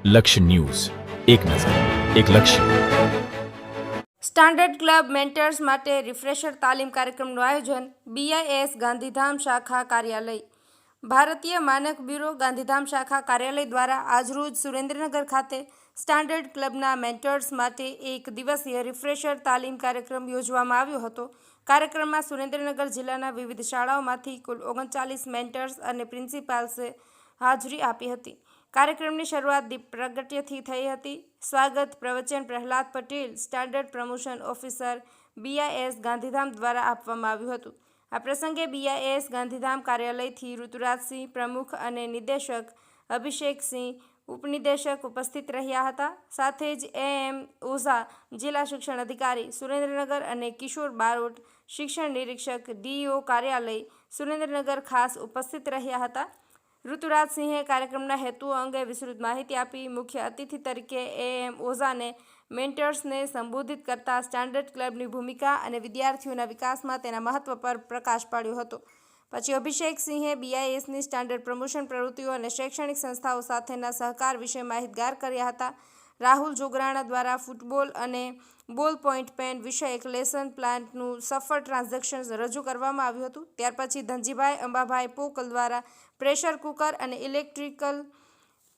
લક્ષ્ય ન્યૂઝ, એક નજર, એક લક્ષ્ય. સ્ટાન્ડર્ડ ક્લબ મેન્ટર્સ માટે રિફ્રેશર તાલીમ કાર્યક્રમનું આયોજન BIS ગાંધીધામ શાખા કાર્યાલય. ભારતીય માનક બ્યુરો ગાંધીધામ શાખા કાર્યાલય દ્વારા આજરોજ સુરેન્દ્રનગર ખાતે સ્ટાન્ડર્ડ ક્લબના મેન્ટર્સ માટે એક દિવસીય રિફ્રેશર તાલીમ કાર્યક્રમ યોજવામાં આવ્યો હતો. કાર્યક્રમમાં સુરેન્દ્રનગર જિલ્લાના વિવિધ શાળાઓમાંથી કુલ 39 મેન્ટર્સ અને પ્રિન્સિપાલ્સે હાજરી આપી હતી. કાર્યક્રમની શરૂઆત દીપ પ્રાગટ્યથી થઈ હતી. સ્વાગત પ્રવચન Prahlad Patel, standard promotion officer, BIS Gandhidham દ્વારા આપવામાં આવ્યું હતું. આ પ્રસંગે BIS ગાંધીધામ કાર્યાલયથી ઋતુરાજસિંહ પ્રમુખ અને નિદેશક અભિષેકસિંહ ઉપનિદેશક ઉપસ્થિત રહ્યા હતા. સાથે જ AM ઓઝા જિલ્લા શિક્ષણ અધિકારી સુરેન્દ્રનગર અને કિશોર બારોટ શિક્ષણ નિરીક્ષક DO કાર્યાલય સુરેન્દ્રનગર ખાસ ઉપસ્થિત રહ્યા હતા. ઋતુરાજસિંહે કાર્યક્રમના હેતુઓ અંગે વિસ્તૃત માહિતી આપી. મુખ્ય અતિથિ તરીકે AM ઓઝાને મેન્ટર્સને સંબોધિત કરતા સ્ટાન્ડર્ડ ક્લબની ભૂમિકા અને વિદ્યાર્થીઓના વિકાસમાં તેના મહત્વ પર પ્રકાશ પાડ્યો હતો. પછી અભિષેકસિંહે BISની સ્ટાન્ડર્ડ પ્રમોશન પ્રવૃત્તિઓ અને શૈક્ષણિક સંસ્થાઓ સાથેના સહકાર વિશે માહિતગાર કર્યા હતા. રાહુલ જોગરાણા દ્વારા ફૂટબોલ અને બોલ પોઈન્ટ પેન વિષયક લેસન પ્લાનનું સફળ ટ્રાન્ઝેક્શન રજૂ કરવામાં આવ્યું હતું. ત્યાર પછી ધનજીભાઈ અંબાભાઈ પોકલ દ્વારા પ્રેશર કુકર અને ઇલેક્ટ્રિકલ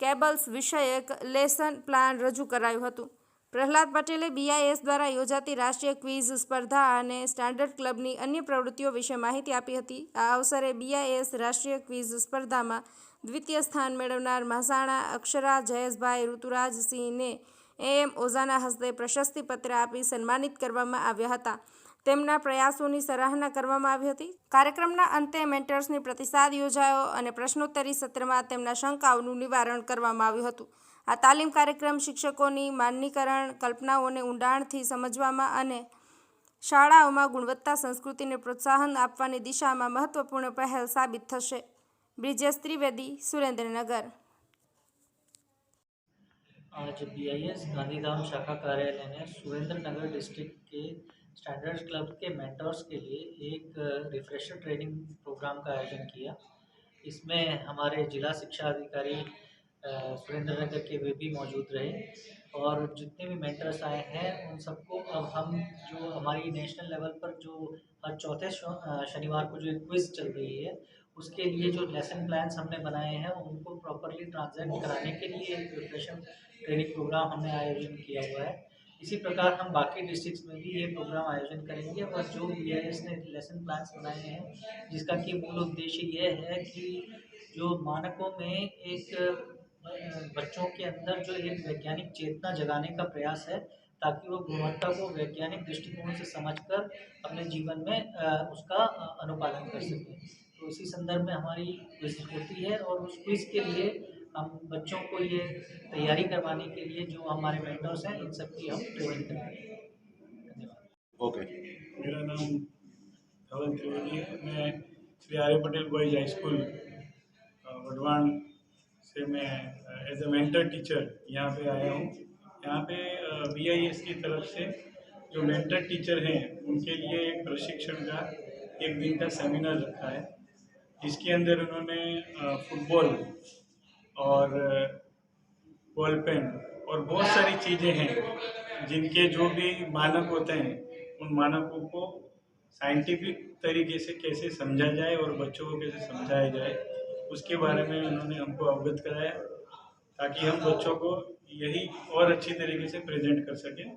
કેબલ્સ વિષયક લેસન પ્લાન રજૂ કરાયું હતું. પ્રહલાદ પટેલે BIS દ્વારા યોજાતી રાષ્ટ્રીય ક્વિઝ સ્પર્ધા અને સ્ટાન્ડર્ડ ક્લબની અન્ય પ્રવૃત્તિઓ વિશે માહિતી આપી હતી. આ અવસરે BIS રાષ્ટ્રીય ક્વિઝ સ્પર્ધામાં દ્વિતીય સ્થાન મેળવનાર મહેસાણા અક્ષરા જયેશભાઈ ઋતુરાજસિંહને AM ઓઝાના હસ્તે પ્રશસ્તિપત્ર આપી સન્માનિત કરવામાં આવ્યા હતા. તેમના પ્રયાસોની સરાહના કરવામાં આવી હતી. કાર્યક્રમના અંતે મેન્ટર્સની પ્રતિસાદ યોજાયો અને પ્રશ્નોત્તરી સત્રમાં તેમના શંકાઓનું નિવારણ કરવામાં આવ્યું હતું. આ તાલીમ કાર્યક્રમ શિક્ષકોની માનનીકરણ કલ્પનાઓને ઊંડાણથી સમજવામાં અને શાળાઓમાં ગુણવત્તા સંસ્કૃતિને પ્રોત્સાહન આપવાની દિશામાં મહત્વપૂર્ણ પહેલ સાબિત થશે. બ્રિજેશ ત્રિવેદી, સુરેंद्रनगर. आज BIS गांधीधाम शाखा कार्यालय ने सुरेंद्रनगर डिस्ट्रिक्ट के स्टैंडर्ड क्लब के मेंटर्स के लिए एक रिफ्रेशर ट्रेनिंग प्रोग्राम का आयोजन किया. इसमें हमारे जिला शिक्षा अधिकारी सुरेंद्रनगर के वे भी मौजूद रहे और जितने भी मेंटर्स आए हैं उन सबको अब हम जो हमारी नेशनल लेवल पर जो हर चौथे शनिवार को जो क्विज चल रही है उसके लिए जो लेसन प्लान्स हमने बनाए हैं उनको प्रॉपरली ट्रांसलेट कराने के लिए एक रिफ्रेशर ट्रेनिंग प्रोग्राम हमने आयोजन किया हुआ है. इसी प्रकार हम बाकी डिस्ट्रिक्ट्स में भी ये प्रोग्राम आयोजन करेंगे और जो BIS ने लेसन प्लान्स बनाए हैं जिसका कि मूल उद्देश्य ये है कि जो मानकों में एक बच्चों के अंदर जो एक वैज्ञानिक चेतना जगाने का प्रयास है ताकि वो गुणवत्ता को वैज्ञानिक दृष्टिकोण से समझकर अपने जीवन में उसका अनुपालन कर सकें. तो इसी संदर्भ में हमारी क्विज होती है और उस क्विज के लिए हम बच्चों को ये तैयारी करवाने के लिए जो हमारे मेंटर्स हैं इन सब की हम ट्रेनिंग करते हैं. धन्यवाद. ओके. मेरा नाम धवल त्रिवेदी है. मैं Shri Arya Patel boys high school Wadwan से मैं एज ए मेंटर टीचर यहाँ पे आया हूँ. यहाँ पे BIS की तरफ से जो मेंटर टीचर हैं उनके लिए एक प्रशिक्षण का एक दिन का सेमिनार रखा है. इसके अंदर उन्होंने फुटबॉल और बॉल पेन और बहुत सारी चीज़ें हैं जिनके जो भी मानक होते हैं उन मानकों को साइंटिफिक तरीके से कैसे समझा जाए और बच्चों को कैसे समझाया जाए उसके बारे में उन्होंने हमको अवगत कराया ताकि हम बच्चों को यही और अच्छी तरीके से प्रेजेंट कर सकें.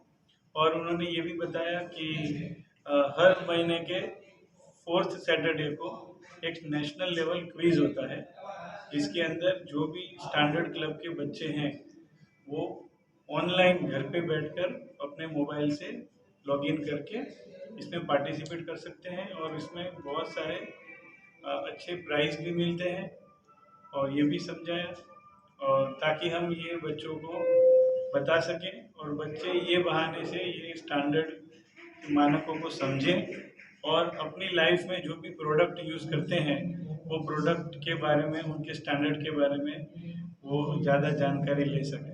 और उन्होंने ये भी बताया कि हर महीने के 4th सैटरडे को एक नेशनल लेवल क्विज़ होता है जिसके अंदर जो भी स्टैंडर्ड क्लब के बच्चे हैं वो ऑनलाइन घर पे बैठकर अपने मोबाइल से लॉगिन करके इसमें पार्टिसिपेट कर सकते हैं और इसमें बहुत सारे अच्छे प्राइज़ भी मिलते हैं और ये भी समझाया और ताकि हम ये बच्चों को बता सकें और बच्चे ये बहाने से ये स्टैंडर्ड मानकों को समझें और अपनी लाइफ में जो भी प्रोडक्ट यूज़ करते हैं वो प्रोडक्ट के बारे में उनके स्टैंडर्ड के बारे में वो ज़्यादा जानकारी ले सकें.